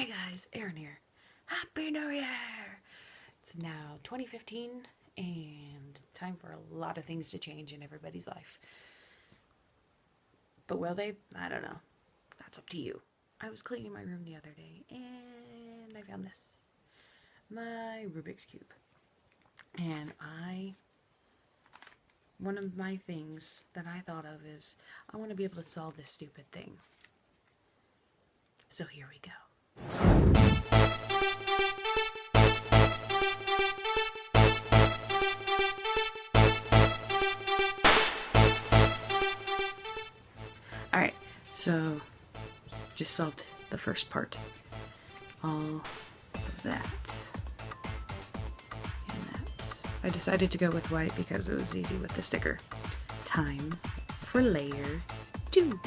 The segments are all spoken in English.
guys, Erin here. Happy New Year! It's now 2015 and time for a lot of things to change in everybody's life. But will they? I don't know. That's up to you. I was cleaning my room the other day and I found this. My Rubik's Cube. And one of my things that I thought of is I want to be able to solve this stupid thing. So here we go. Alright, so just solved the first part. All of that. And that. I decided to go with white because it was easy with the sticker. Time for layer 2.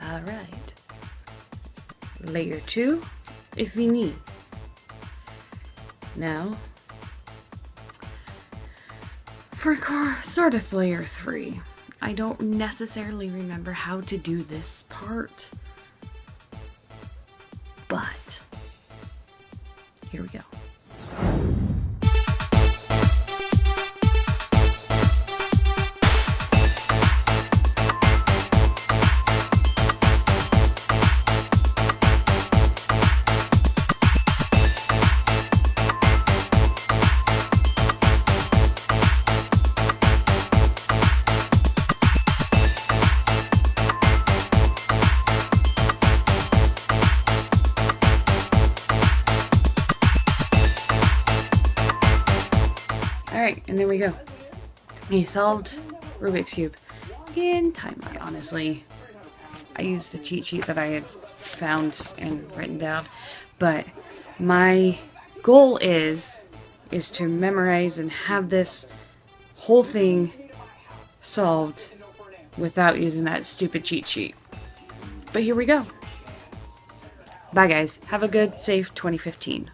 Alright. Layer 2, if we need. Now, for sort of layer 3, I don't necessarily remember how to do this part, but here we go. Alright, and there we go. We solved Rubik's Cube in time. Honestly, I used the cheat sheet that I had found and written down, but my goal is to memorize and have this whole thing solved without using that stupid cheat sheet. But here we go. Bye guys. Have a good, safe 2015.